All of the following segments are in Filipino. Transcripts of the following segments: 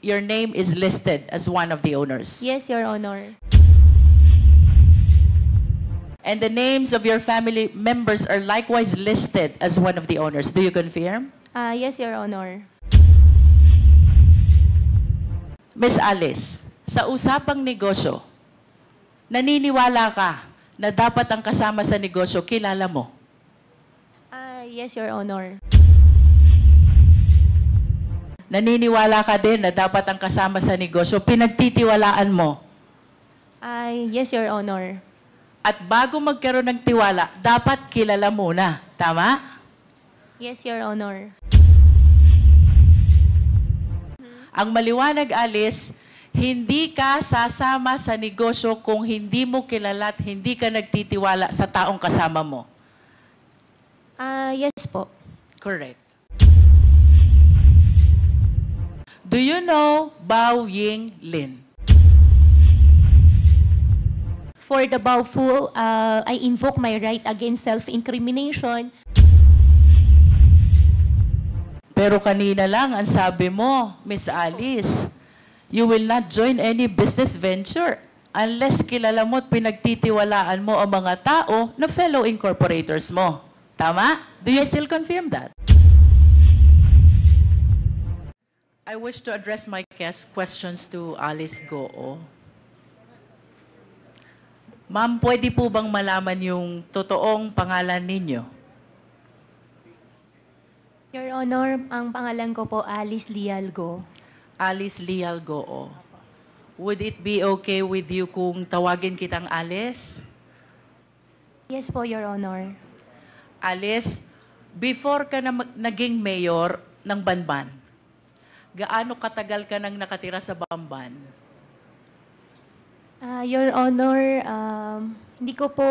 your name is listed as one of the owners? Yes, Your Honor. And the names of your family members are likewise listed as one of the owners. Do you confirm? Yes, Your Honor. Miss Alice, sa usapang negosyo, naniniwala ka na dapat ang kasama sa negosyo kilala mo? Yes, Your Honor. Naniniwala ka din na dapat ang kasama sa negosyo pinagtitiwalaan mo? Yes, Your Honor. At bago magkaroon ng tiwala, dapat kilala muna. Tama? Yes, Your Honor. Ang maliwanag, Alice, hindi ka sasama sa negosyo kung hindi mo kilala at hindi ka nagtitiwala sa taong kasama mo. Yes po. Correct. Do you know Bao Ying Lin? For the Baofu, I invoke my right against self-incrimination. Pero kanina lang, ang sabi mo, Miss Alice, you will not join any business venture unless kilala mo at pinagtitiwalaan mo ang mga tao na fellow incorporators mo. Tama? Do you still confirm that? I wish to address my questions to Alice Guo. Ma'am, pwede po bang malaman yung totoong pangalan ninyo? Your Honor, ang pangalan ko po, Alice Lialgo. Alice Lialgo. Would it be okay with you kung tawagin kitang Alice? Yes po, Your Honor. Alice, before ka na naging mayor ng Banban, gaano katagal ka nang nakatira sa Bamban? Your Honor, hindi ko po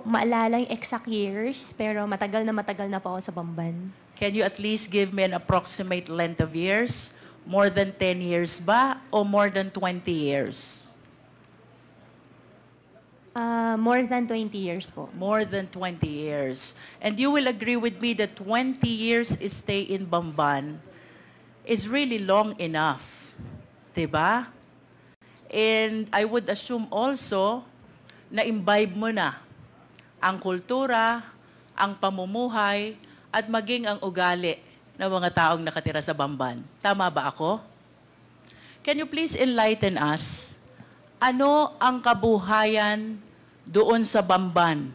maalala yung exact years, pero matagal na po ako sa Bamban. Can you at least give me an approximate length of years? More than 10 years ba o more than 20 years? More than 20 years po. More than 20 years. And you will agree with me that 20 years stay in Bamban is really long enough. Diba? And I would assume also na imbibe mo na ang kultura, ang pamumuhay, at maging ang ugali ng mga taong nakatira sa Bamban. Tama ba ako? Can you please enlighten us? Ano ang kabuhayan doon sa Bamban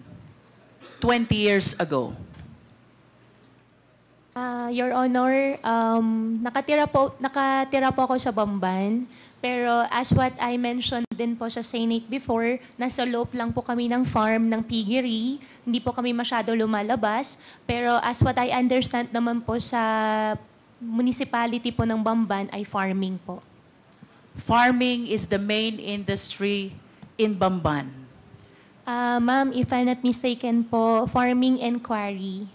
20 years ago? Your Honor, nakatira po ako sa Bamban, pero as what I mentioned din po sa Senate before, nasa loob lang po kami ng farm ng piggery, hindi po kami masyado lumalabas, pero as what I understand naman po sa municipality po ng Bamban ay farming po. Farming is the main industry in Bamban. Ma'am, if I'm not mistaken po, farming and quarry.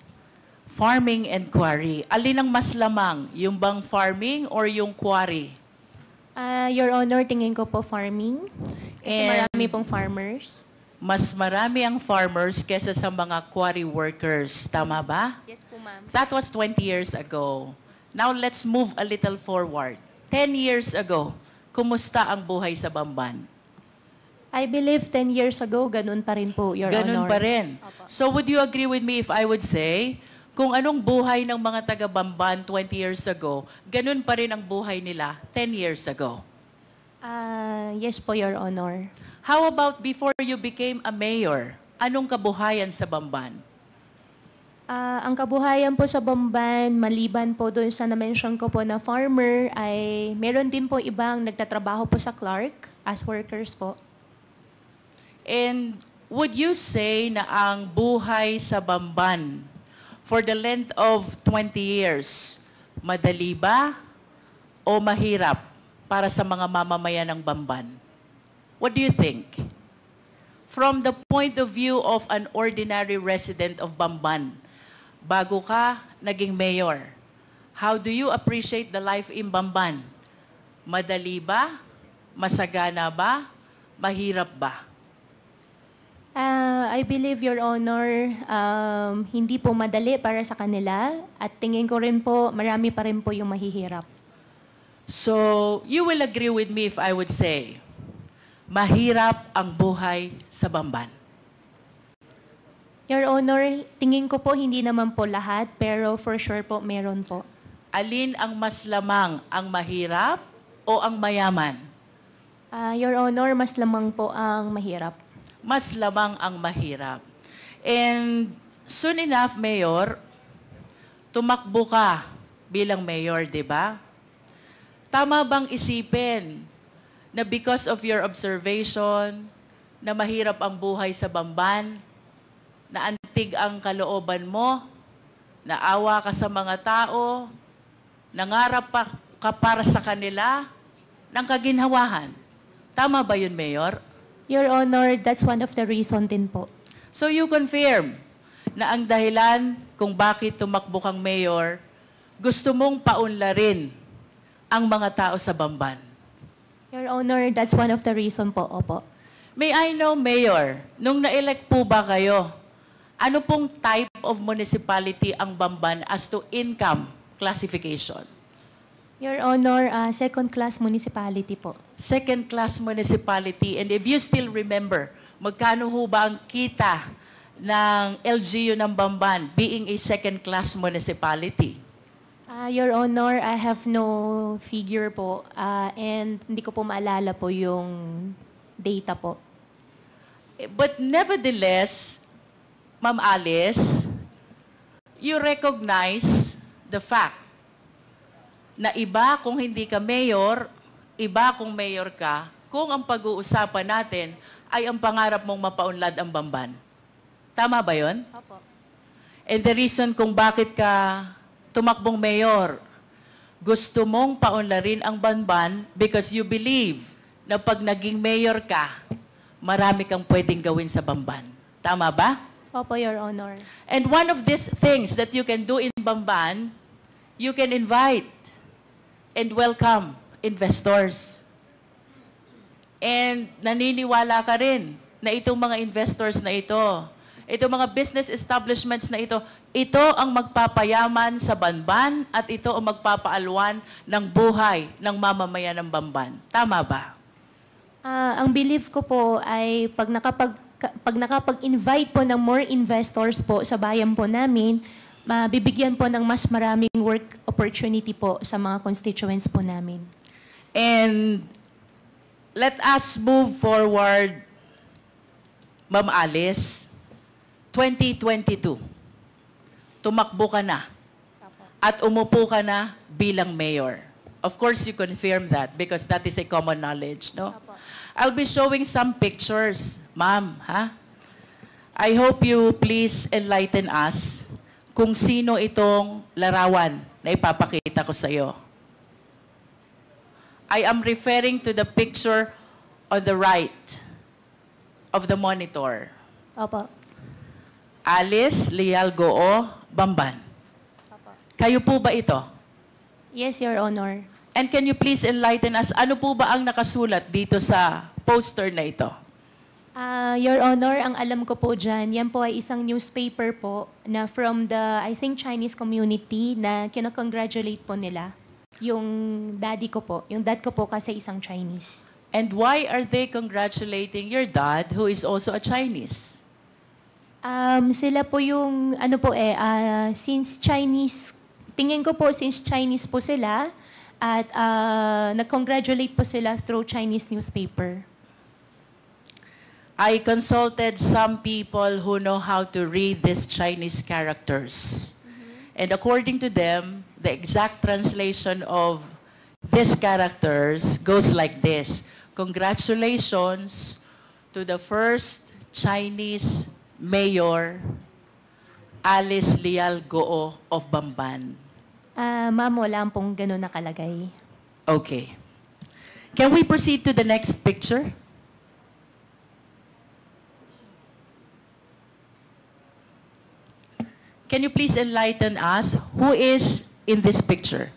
Farming and quarry. Alin ang mas lamang? Yung bang farming or yung quarry? Your Honor, tingin ko po farming. Kasi marami pong farmers. Mas marami ang farmers kesa sa mga quarry workers. Tama ba? Yes po, ma'am. That was 20 years ago. Now let's move a little forward. 10 years ago, kumusta ang buhay sa Bamban? I believe 10 years ago, ganun pa rin po, Your Honor. Ganun pa rin. Opo. So would you agree with me if I would say, kung anong buhay ng mga taga-Bamban 20 years ago, ganun pa rin ang buhay nila 10 years ago? Yes po, Your Honor. How about before you became a mayor? Anong kabuhayan sa Bamban? Ang kabuhayan po sa Bamban, maliban po doon sa na-mention ko po na farmer, ay meron din po ibang nagtatrabaho po sa Clark as workers po. And would you say na ang buhay sa Bamban for the length of 20 years, madali ba o mahirap para sa mga mamamayan ng Bamban? What do you think? From the point of view of an ordinary resident of Bamban, bago ka naging mayor, how do you appreciate the life in Bamban? Madali ba? Masagana ba? Mahirap ba? I believe, Your Honor, hindi po madali para sa kanila at tingin ko rin po, marami pa rin po yung mahihirap. So, you will agree with me if I would say, mahirap ang buhay sa Bamban. Your Honor, tingin ko po hindi naman po lahat, pero for sure po meron po. Alin ang mas lamang, ang mahirap o ang mayaman? Your Honor, mas lamang po ang mahirap. Mas lamang ang mahirap. And soon enough, Mayor, tumakbo ka bilang mayor, di ba? Tama bang isipin na because of your observation, na mahirap ang buhay sa Bamban, na antig ang kalooban mo, naawa ka sa mga tao, nangarap ka para sa kanila, ng kaginhawahan? Tama ba yun, Mayor? Your Honor, that's one of the reason din po. So you confirm na ang dahilan kung bakit tumakbo kang mayor, gusto mong paunlarin ang mga tao sa Bamban. Your Honor, that's one of the reason po, opo. May I know, Mayor, nung na-elect po ba kayo, ano pong type of municipality ang Bamban as to income classification? Your Honor, second-class municipality po. Second-class municipality. And if you still remember, magkano ho ba ang kita ng LGU ng Bamban being a second-class municipality? Your Honor, I have no figure po and hindi ko po maalala po yung data po. But nevertheless, Ma'am Alice, you recognize the fact na iba kung hindi ka mayor, iba kung mayor ka, kung ang pag-uusapan natin ay ang pangarap mong mapaunlad ang Bamban. Tama ba yun? Opo. And the reason kung bakit ka tumakbong mayor, gusto mong paunlarin ang Bamban because you believe na pag naging mayor ka, marami kang pwedeng gawin sa Bamban. Tama ba? Opo, Your Honor. And one of these things that you can do in Bamban, you can invite and welcome investors. And naniniwala ka rin na itong mga investors na ito, itong mga business establishments na ito ang magpapayaman sa Bamban at ito ang magpapaalwan ng buhay ng mamamayan ng Bamban. Tama ba? Ang belief ko po ay pag nakapag-invite po ng more investors po sa bayan po namin, mabibigyan po ng mas maraming work opportunity po sa mga constituents po namin. And let us move forward, Ma'am Alice, 2022. Tumakbo ka na at umupo ka na bilang mayor. Of course, you confirm that because that is a common knowledge, no? I'll be showing some pictures, ma'am, ha? I hope you please enlighten us kung sino itong larawan na ipapakita ko sa iyo. I am referring to the picture on the right of the monitor. Opo. Alice Leal Goo Bamban. Opo. Kayo po ba ito? Yes, Your Honor. And can you please enlighten us, ano po ba ang nakasulat dito sa poster na ito? Your Honor, ang alam ko po dyan, yan po ay isang newspaper po na from the, I think, Chinese community na kinakongratulate po nila. Yung daddy ko po. Yung dad ko po kasi isang Chinese. And why are they congratulating your dad who is also a Chinese? Sila po yung, since Chinese, tingin ko po since Chinese po sila, at nag-congratulate po sila through Chinese newspaper. I consulted some people who know how to read these Chinese characters. And according to them, the exact translation of these characters goes like this. Congratulations to the first Chinese mayor, Alice Leal Goo of Bamban. Ma'am, wala pong ganun nakalagay. Okay. Can we proceed to the next picture? Can you please enlighten us who is in this picture?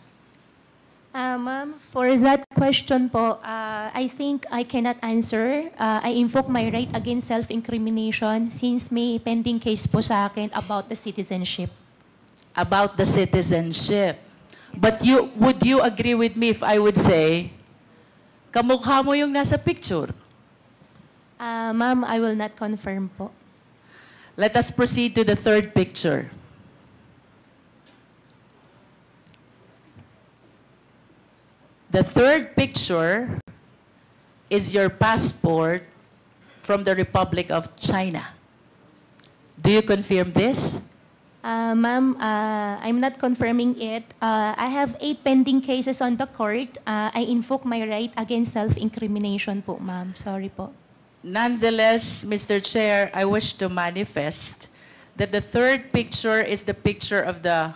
Ma'am, for that question po, I think I cannot answer. I invoke my right against self-incrimination since may pending case po sa akin about the citizenship. About the citizenship. But would you agree with me if I would say, kamukha mo yung nasa picture? Ma'am, I will not confirm po. Let us proceed to the third picture. The third picture is your passport from the Republic of China. Do you confirm this? Ma'am, I'm not confirming it. I have 8 pending cases on the court. I invoke my right against self-incrimination po, ma'am. Sorry po. Nonetheless, Mr. Chair, I wish to manifest that the third picture is the picture of the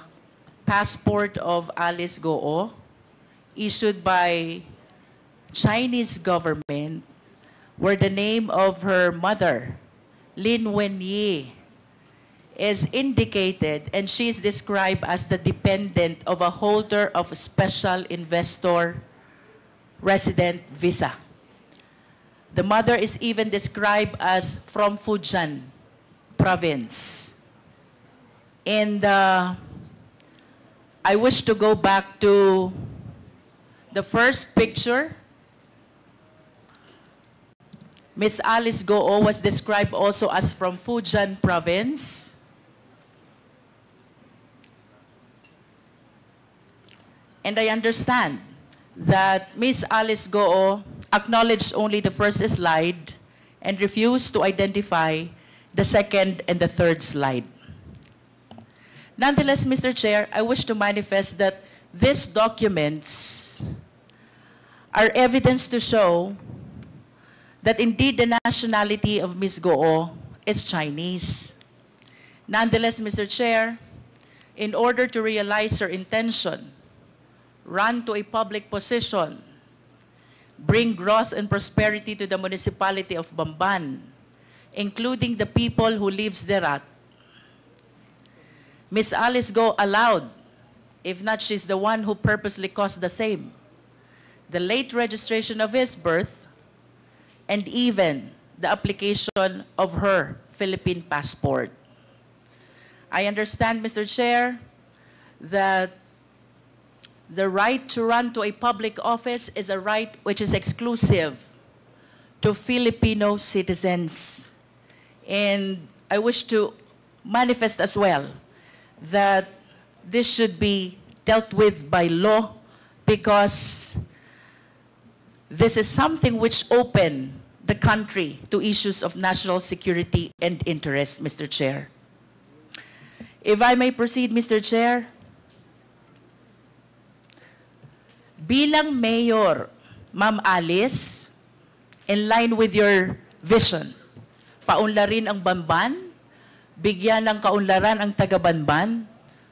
passport of Alice Guo, issued by Chinese government, where the name of her mother, Lin Wenyi, is indicated, and she is described as the dependent of a holder of a special investor resident visa. The mother is even described as from Fujian province. And I wish to go back to the first picture. Miss Alice Guo was described also as from Fujian province. And I understand that Miss Alice Guo acknowledged only the first slide and refused to identify the second and the third slide. Nonetheless, Mr. Chair, I wish to manifest that these documents are evidence to show that indeed the nationality of Ms. Guo is Chinese. Nonetheless, Mr. Chair, in order to realize her intention, run to a public position, bring growth and prosperity to the municipality of Bamban, including the people who lives thereat, Ms. Alice Guo allowed, if not she's the one who purposely caused the same, the late registration of his birth, and even the application of her Philippine passport. I understand, Mr. Chair, that the right to run to a public office is a right which is exclusive to Filipino citizens. And I wish to manifest as well that this should be dealt with by law, because this is something which open the country to issues of national security and interest, Mr. Chair. If I may proceed, Mr. Chair. Bilang mayor, Ma'am Alice, in line with your vision, paunlarin ang Bamban, bigyan ng kaunlaran ang taga-Bamban,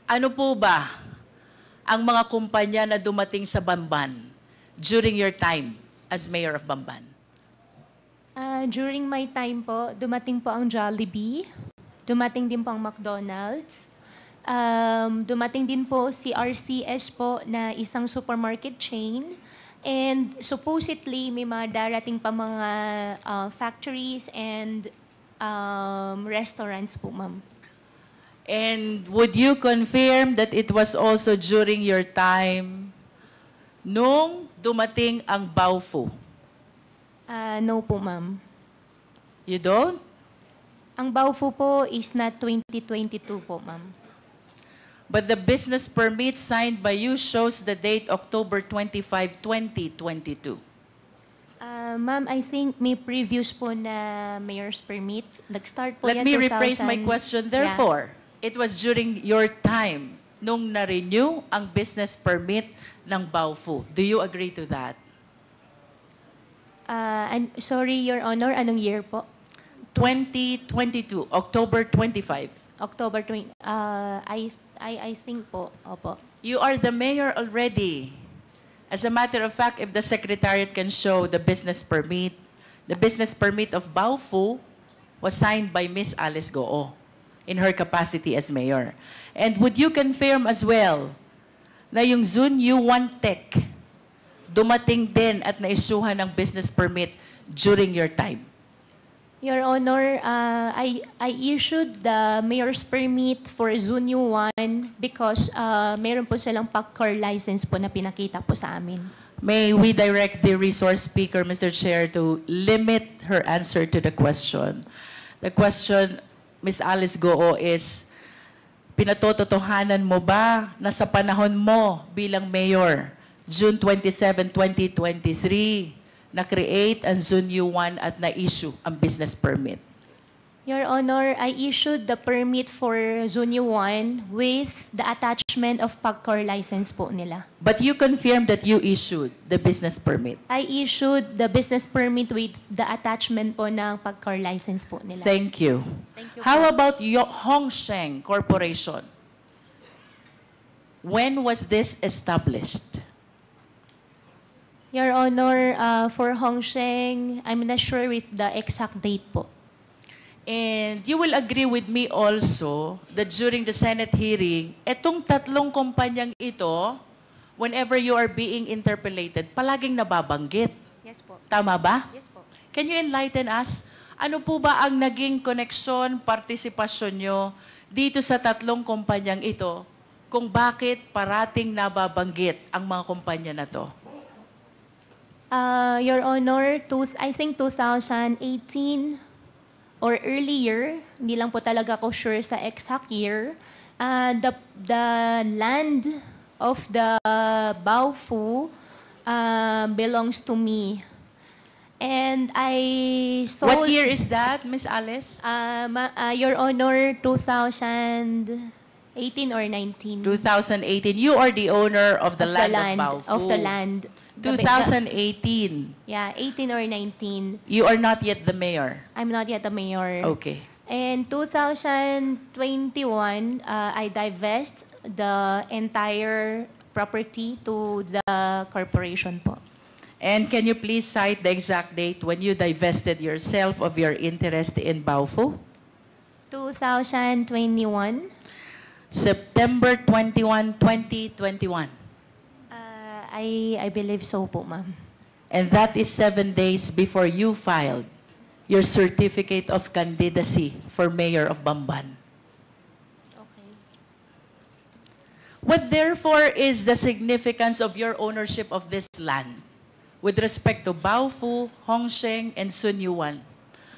ano po ba ang mga kumpanya na dumating sa Bamban during your time as mayor of Bamban? During my time po, dumating po ang Jollibee, dumating din po ang McDonald's, dumating din po si RCS po na isang supermarket chain, and supposedly may mga darating pa mga factories and restaurants po, ma'am. And would you confirm that it was also during your time nung dumating ang Baofu? No po, ma'am. You don't? Ang Baofu po is not 2022 po, ma'am. But the business permit signed by you shows the date October 25, 2022. Ma'am, I think may previous po na mayor's permit. Nag-start po Let me rephrase my question. Therefore, it was during your time nung na-renew ang business permit ng Baofu. Do you agree to that? Sorry, Your Honor, anong year po? 2022, October 25. October 20. I think po, opo. You are the mayor already. As a matter of fact, if the Secretariat can show the business permit of Baofu was signed by Miss Alice Guo in her capacity as mayor. And would you confirm as well na yung Zunyu One Tech dumating din at naisuhan ng business permit during your time? Your Honor, I issued the mayor's permit for Zunyu 1 because meron po silang PACCOR license po na pinakita po sa amin. May we direct the resource speaker, Mr. Chair, to limit her answer to the question. The question, Ms. Alice Goo, is, pinatototohanan mo ba na sa panahon mo bilang mayor, June 27, 2023, na-create ang Zunyu 1 at na-issue ang business permit? Your Honor, I issued the permit for Zunyu 1 with the attachment of PACCOR license po nila. But you confirmed that you issued the business permit. I issued the business permit with the attachment po ng PACCOR license po nila. Thank you. Thank you How po. about Hongsheng Corporation? When was this established? Your Honor, for Hongsheng, I'm not sure with the exact date po. And you will agree with me also that during the Senate hearing, etong tatlong kumpanyang ito, whenever you are being interpellated, palaging nababanggit. Yes po. Tama ba? Yes po. Can you enlighten us? Ano po ba ang naging koneksyon, partisipasyon nyo dito sa tatlong kumpanyang ito kung bakit parating nababanggit ang mga kumpanya na to? Your Honor, I think 2018 or earlier, hindi lang po talaga ako sure sa exact year, the land of the Baofu belongs to me. And I sold... What year is that, Miss Alice? Your Honor, 2018 or 19. 2018. You are the owner of the land of Baofu. Of the land. 2018. Yeah, 18 or 19. You are not yet the mayor. I'm not yet the mayor. Okay. In 2021, I divest the entire property to the corporation po. And can you please cite the exact date when you divested yourself of your interest in Baofu? 2021. September 21, 2021. I believe so po, ma'am. And that is 7 days before you filed your certificate of candidacy for mayor of Bamban. Okay. What therefore is the significance of your ownership of this land with respect to Baofu, Hongsheng, and Sunyuan?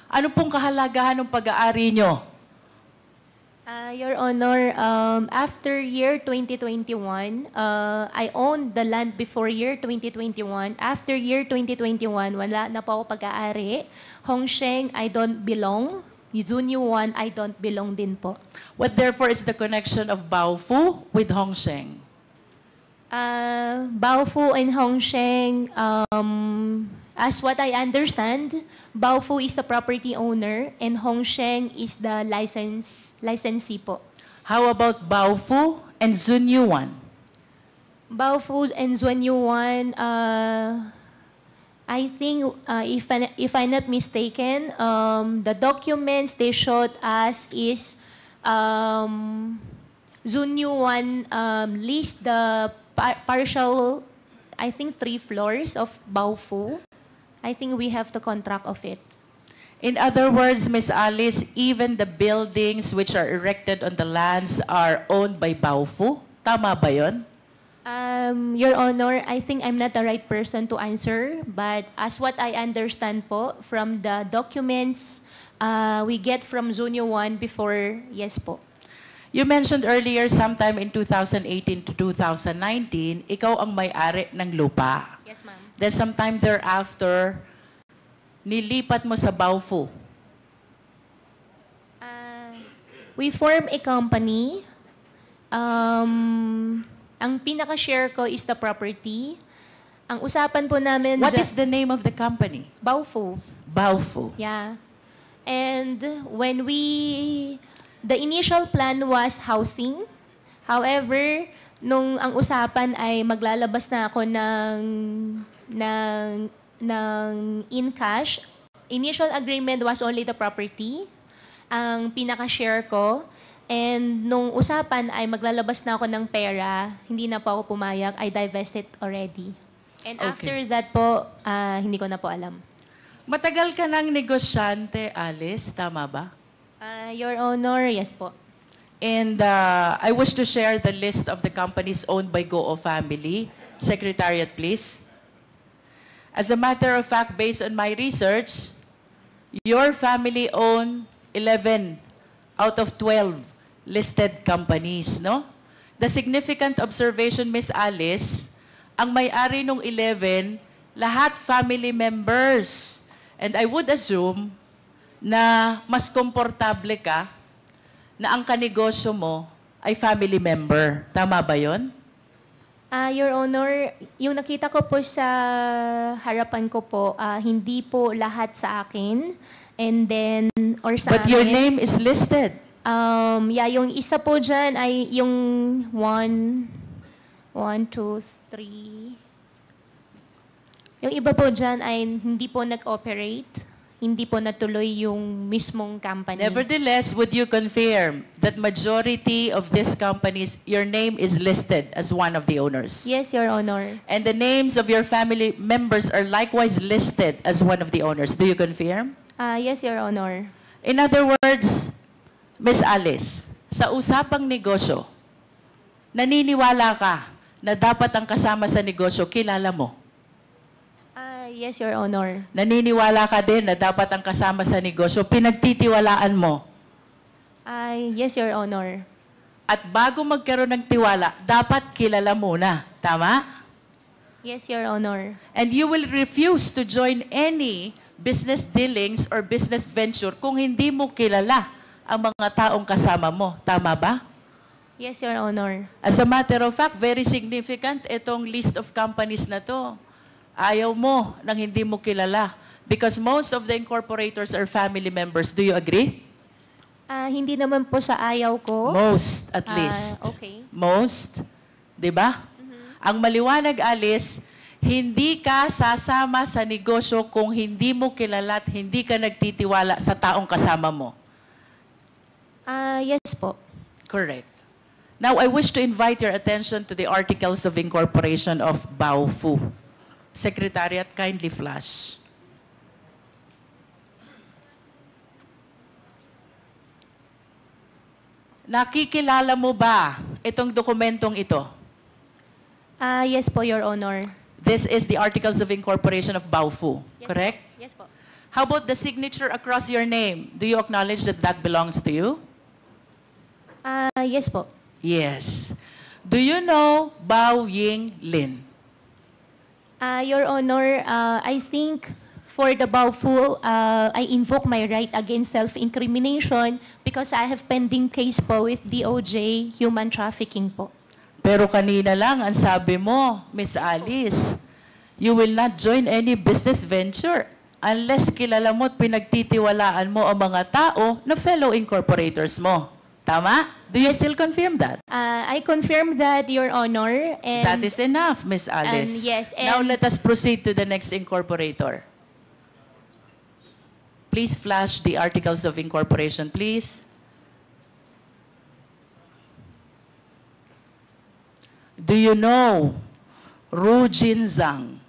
Ano pong kahalagahan ng pag-aari nyo? Your Honor, after year 2021, I owned the land before year 2021. After year 2021, wala na po ako pag-aari. Hongsheng, I don't belong. Zunyu 1, I don't belong din po. What therefore is the connection of Baofu with Hongsheng? Baofu and Hongsheng, as what I understand, Baofu is the property owner and Hongsheng is the licensee po. How about Baofu and Zunyuan? Baofu and Zunyuan, I think, if I'm not mistaken, the documents they showed us is Zunyuan leased the partial, I think, 3 floors of Baofu. I think we have the contract of it. In other words, Ms. Alice, even the buildings which are erected on the lands are owned by Baofu? Tama ba yun? Your Honor, I think I'm not the right person to answer, but as what I understand po, from the documents we get from Zunyu 1 before, yes po. You mentioned earlier, sometime in 2018 to 2019, ikaw ang may-ari ng lupa. Yes, ma'am. Then sometime thereafter, nilipat mo sa Baofu. We form a company. Ang pinaka-share ko is the property. Ang usapan po namin... What is the name of the company? Baofu. Baofu. Yeah. And when the initial plan was housing. However, nung ang usapan ay maglalabas na ako ng in cash, initial agreement was only the property, ang pinaka-share ko. And nung usapan ay maglalabas na ako ng pera, hindi na po ako pumayag, I divested already. And Okay. after that po, hindi ko na po alam. Matagal ka ng negosyante, Alice, tama ba? Your Honor, yes po. And I wish to share the list of the companies owned by Guo family. Secretariat, please. As a matter of fact, based on my research, your family owned 11 out of 12 listed companies, no? The significant observation, Miss Alice, ang may-ari nung 11, lahat family members. And I would assume na mas komportable ka na ang kanegosyo mo ay family member. Tama ba yon? Your Honor, yung nakita ko po sa harapan ko po, hindi po lahat sa akin. And then, or sa But your amin. name is listed. Yeah, yung isa po dyan ay yung 1, 2, 3. Yung iba po dyan ay hindi po nag-operate. Hindi po natuloy yung mismong company. Nevertheless, would you confirm that majority of these companies, your name is listed as one of the owners? Yes, Your Honor. And the names of your family members are likewise listed as one of the owners. Do you confirm? Yes, Your Honor. In other words, Miss Alice, sa usapang negosyo, naniniwala ka na dapat ang kasama sa negosyo kilala mo? Yes, Your Honor. Naniniwala ka din na dapat ang kasama sa negosyo pinagtitiwalaan mo? Yes, Your Honor. At bago magkaroon ng tiwala, dapat kilala muna. Tama? Yes, Your Honor. And you will refuse to join any business dealings or business venture kung hindi mo kilala ang mga taong kasama mo. Tama ba? Yes, Your Honor. As a matter of fact, very significant itong list of companies na to. Ayaw mo nang hindi mo kilala. Because most of the incorporators are family members. Do you agree? Hindi naman po sa ayaw ko. Most, at least. Okay. Most. Diba? Ang maliwanag, Alice, hindi ka sasama sa negosyo kung hindi mo kilala at hindi ka nagtitiwala sa taong kasama mo. Yes po. Correct. Now, I wish to invite your attention to the Articles of Incorporation of Baofu. Secretariat, kindly flash. Nakikilala mo ba itong dokumentong ito? Yes po, Your Honor. This is the Articles of Incorporation of Baofu, Yes, correct? Po. Yes po. How about the signature across your name? Do you acknowledge that that belongs to you? Yes po. Yes. Do you know Bao Ying Lin? Your Honor, I think for the Baofu, I invoke my right against self-incrimination because I have pending case po with DOJ human trafficking po. Pero kanina lang, ang sabi mo, Miss Alice, you will not join any business venture unless kilala mo at pinagtitiwalaan mo ang mga tao na fellow incorporators mo. Tama? Do you still confirm that? I confirm that, Your Honor. And That is enough, Miss Alice. yes, Now and- let us proceed to the next incorporator. Please flash the Articles of Incorporation, please. Do you know Ru Jinzang?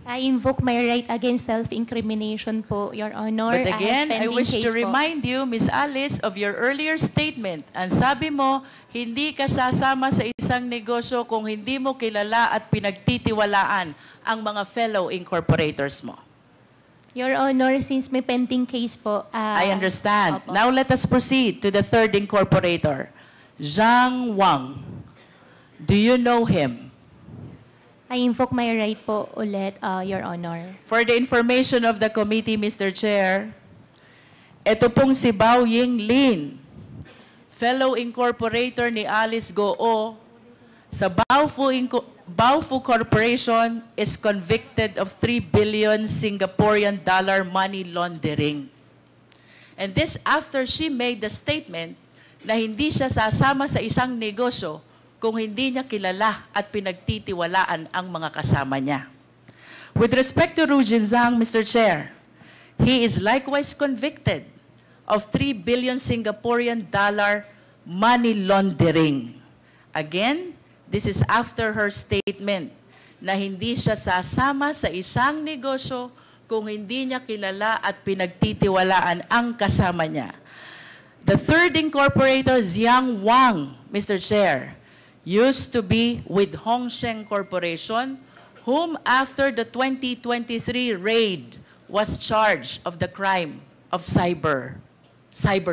I invoke my right against self-incrimination po, Your Honor. But again, I have pending wish case to po. remind you, Miss Alice, of your earlier statement. Ang sabi mo, hindi ka sasama sa isang negosyo kung hindi mo kilala at pinagtitiwalaan ang mga fellow incorporators mo. Your Honor, since may pending case po. I understand. Opo. Now let us proceed to the third incorporator, Zhang Wang. Do you know him? I invoke my right po ulit, Your Honor. For the information of the committee, Mr. Chair, ito pong si Bao Ying Lin, fellow incorporator ni Alice Guo, sa Baofu Corporation is convicted of 3 billion Singaporean dollar money laundering. And this after she made the statement na hindi siya sasama sa isang negosyo kung hindi niya kilala at pinagtitiwalaan ang mga kasama niya. With respect to Ru Jinzang, Mr. Chair, he is likewise convicted of 3 billion Singaporean dollar money laundering. Again, this is after her statement na hindi siya sasama sa isang negosyo kung hindi niya kilala at pinagtitiwalaan ang kasama niya. The third incorporator, Jiang Wang, Mr. Chair, used to be with Hongsheng Corporation, whom after the 2023 raid was charged of the crime of cyber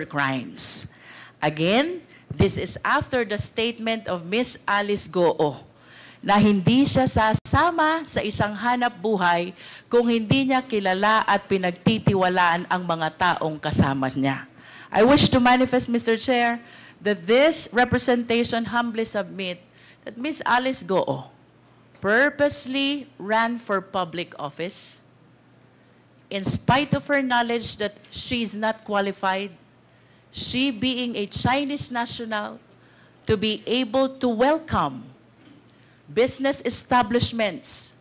crimes. Again, this is after the statement of Miss Alice Guo na hindi siya sasama sa isang hanap buhay kung hindi niya kilala at pinagtitiwalaan ang mga taong kasama niya. I wish to manifest, Mr. Chair, that this representation humbly submit that Miss Alice Guo purposely ran for public office in spite of her knowledge that she is not qualified, she being a Chinese national, to be able to welcome business establishments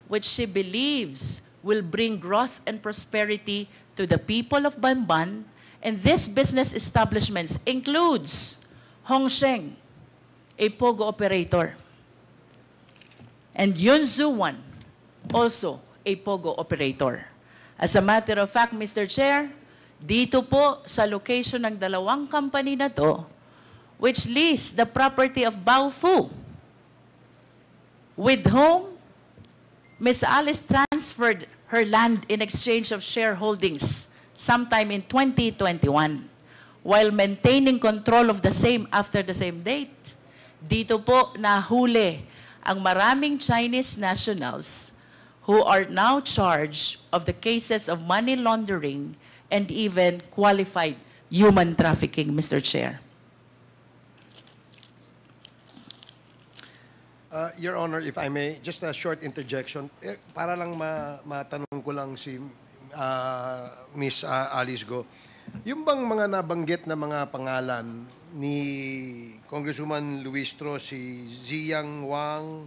which she believes will bring growth and prosperity to the people of Bamban. And this business establishments includes Hongsheng, a pogo operator, and Yunzuwan, also a pogo operator. As a matter of fact, Mr. Chair, dito po sa location ng dalawang company na to, which lease the property of Baofu, with whom Ms. Alice transferred her land in exchange of shareholdings sometime in 2021, while maintaining control of the same after the same date. Dito po nahuli ang maraming Chinese nationals who are now charged of the cases of money laundering and even qualified human trafficking, Mr. Chair. Your Honor, if I may, just a short interjection. Para lang matanong ko lang si Miss Alice Go. Yung bang mga nabanggit na mga pangalan ni Congresswoman Luistro, si Jiang Wang,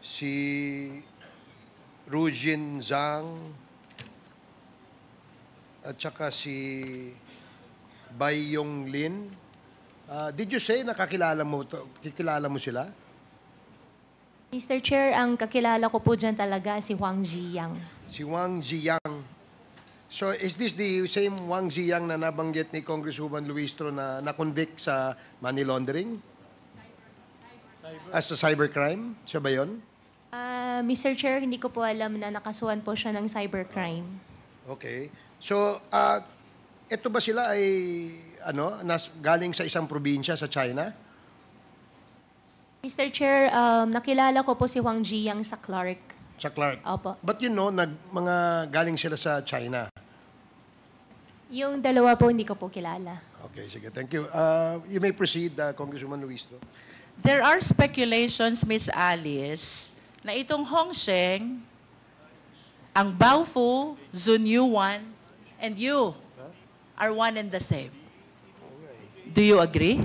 si Rujin Zhang, at saka si Bai Yonglin, did you say nakakilala mo sila? Mr. Chair, ang kakilala ko po dyan talaga si Wang Ziyang. Si Wang Ziyang. So, is this the same Wang Ziyang na nabanggit ni Congresswoman Luistro na na-convict sa money laundering? As a cybercrime? Siya ba yun? Mr. Chair, hindi ko po alam na nakasuhan po siya ng cybercrime. Okay. So, ito ba sila ay galing sa isang probinsya sa China? Mr. Chair, nakilala ko po si Wang Ziyang sa Clark. Sa Clark? Opo. But you know, mga galing sila sa China. Yung dalawa po, hindi ko po kilala. Okay, sige. Thank you. You may proceed, Congresswoman Luistro. There are speculations, Miss Alice, na itong Hongsheng, ang Baofu, Zunyuan, and you are one and the same. Do you agree?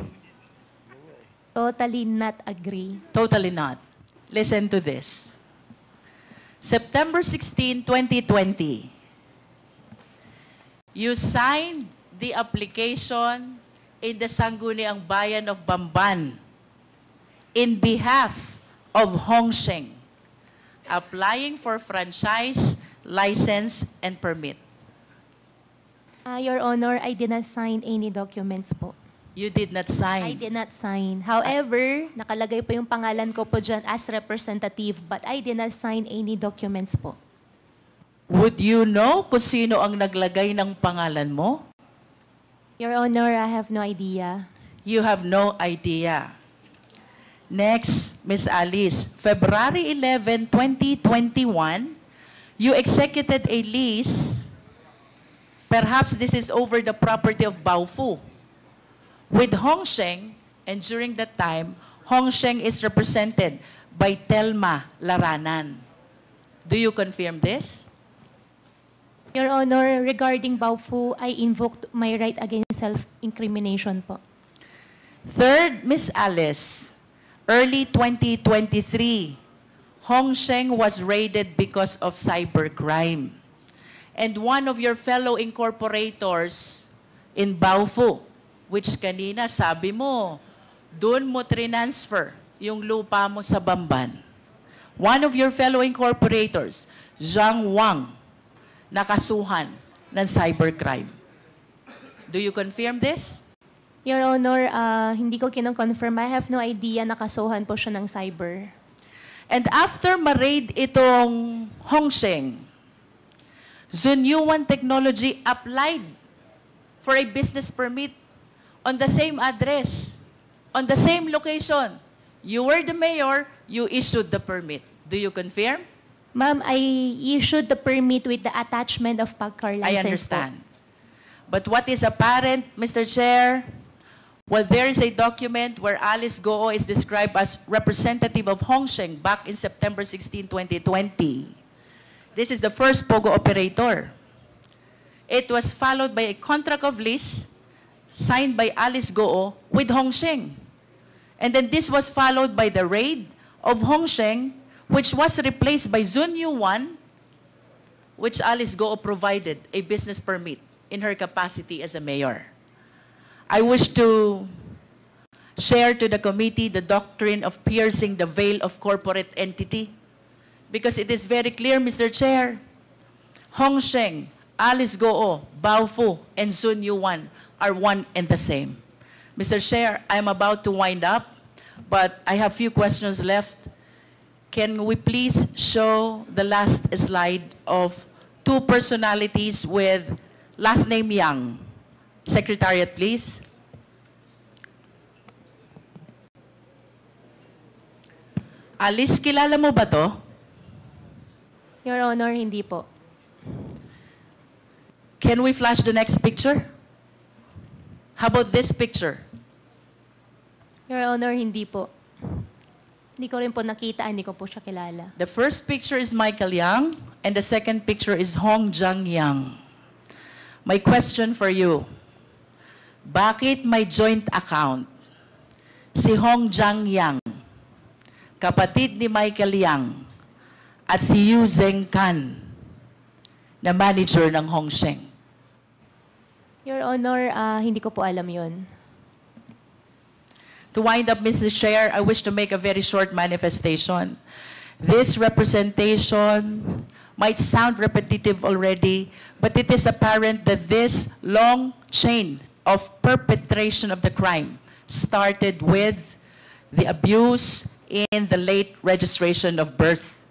Totally not agree. Totally not. Listen to this. September 16, 2020, you signed the application in the Sangguniang Bayan of Bamban in behalf of Hongsheng, applying for franchise, license, and permit. Your Honor, I did not sign any documents po. You did not I sign. did not sign. However, nakalagay po yung pangalan ko po dyan as representative, but I did not sign any documents po. Would you know kung sino ang naglagay ng pangalan mo? Your Honor, I have no idea. You have no idea. Next, Ms. Alice, February 11, 2021, you executed a lease. Perhaps this is over the property of Baofu with Hongsheng, and during that time, Hongsheng is represented by Telma Laranan. Do you confirm this? Your Honor, regarding Baofu, I invoked my right against self-incrimination po. Third, Ms. Alice, early 2023, Hongsheng was raided because of cybercrime. And one of your fellow incorporators in Baofu, which kanina sabi mo, doon mo transfer yung lupa mo sa Bamban. One of your fellow incorporators, Jiang Wang, nakasuhan ng cybercrime. Do you confirm this? Your Honor, hindi ko kinong-confirm. I have no idea nakasuhan po siya ng cyber. And after ma-raid itong Hongsheng, Zunyuan Technology applied for a business permit on the same address, on the same location. You were the mayor, you issued the permit. Do you confirm? Ma'am, I issued the permit with the attachment of PAGCAR license. I understand. But what is apparent, Mr. Chair, well, there is a document where Alice Guo is described as representative of Hongsheng back in September 16, 2020. This is the first POGO operator. It was followed by a contract of lease signed by Alice Guo with Hongsheng. And then this was followed by the raid of Hongsheng, which was replaced by Zunyuan, which Alice Guo provided a business permit in her capacity as a mayor. I wish to share to the committee the doctrine of piercing the veil of corporate entity, because it is very clear, Mr. Chair, Hongsheng, Alice Guo, Baofu, and Zunyuan are one and the same. Mr. Chair, I'm about to wind up, but I have few questions left. Can we please show the last slide of two personalities with last name Yang? Secretariat, please. Alice, kilala mo ba to? Your Honor, hindi po. Can we flash the next picture? How about this picture? Your Honor, hindi po. Hindi ko rin po nakita, hindi ko po siya kilala. The first picture is Michael Yang, and the second picture is Hong Jiang Yang. My question for you, bakit may joint account si Hong Jiang Yang, kapatid ni Michael Yang, at si Yu Zhengkan, na manager ng Hongsheng? Your Honor, hindi ko po alam yun. To wind up, Mr. Chair, I wish to make a very short manifestation. This representation might sound repetitive already, but it is apparent that this long chain of perpetration of the crime started with the abuse in the late registration of birth.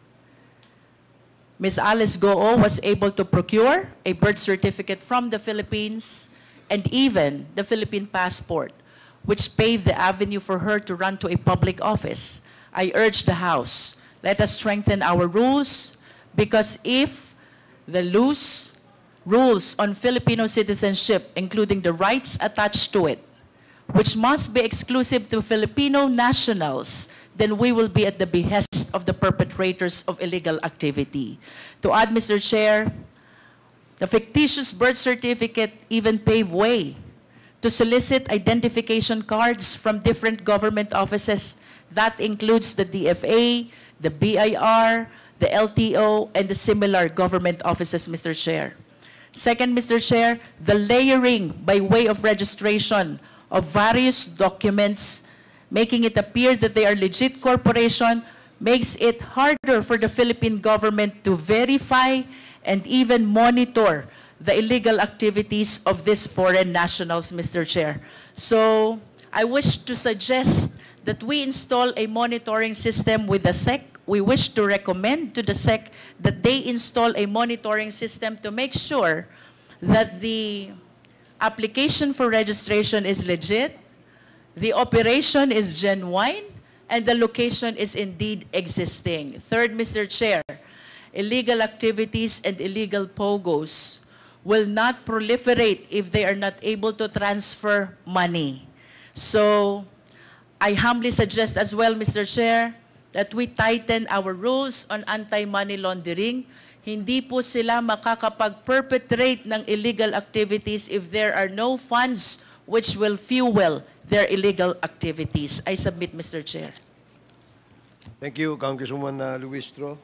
Ms. Alice Guo was able to procure a birth certificate from the Philippines and even the Philippine passport, which paved the avenue for her to run to a public office. I urge the House, let us strengthen our rules, because if the loose rules on Filipino citizenship, including the rights attached to it, which must be exclusive to Filipino nationals, then we will be at the behest of the perpetrators of illegal activity. To add, Mr. Chair, the fictitious birth certificate even paved way to solicit identification cards from different government offices. That includes the DFA, the BIR, the LTO, and the similar government offices, Mr. Chair. Second, Mr. Chair, the layering by way of registration of various documents, making it appear that they are legit corporation, makes it harder for the Philippine government to verify and even monitor the illegal activities of these foreign nationals, Mr. Chair. So I wish to suggest that we install a monitoring system with the SEC. We wish to recommend to the SEC that they install a monitoring system to make sure that the application for registration is legit, the operation is genuine, and the location is indeed existing. Third, Mr. Chair, illegal activities and illegal POGOs will not proliferate if they are not able to transfer money. So I humbly suggest as well, Mr. Chair, that we tighten our rules on anti-money laundering. Hindi po sila makakapag-perpetrate ng illegal activities if there are no funds which will fuel their illegal activities. I submit, Mr. Chair. Thank you, Congresswoman Luistro.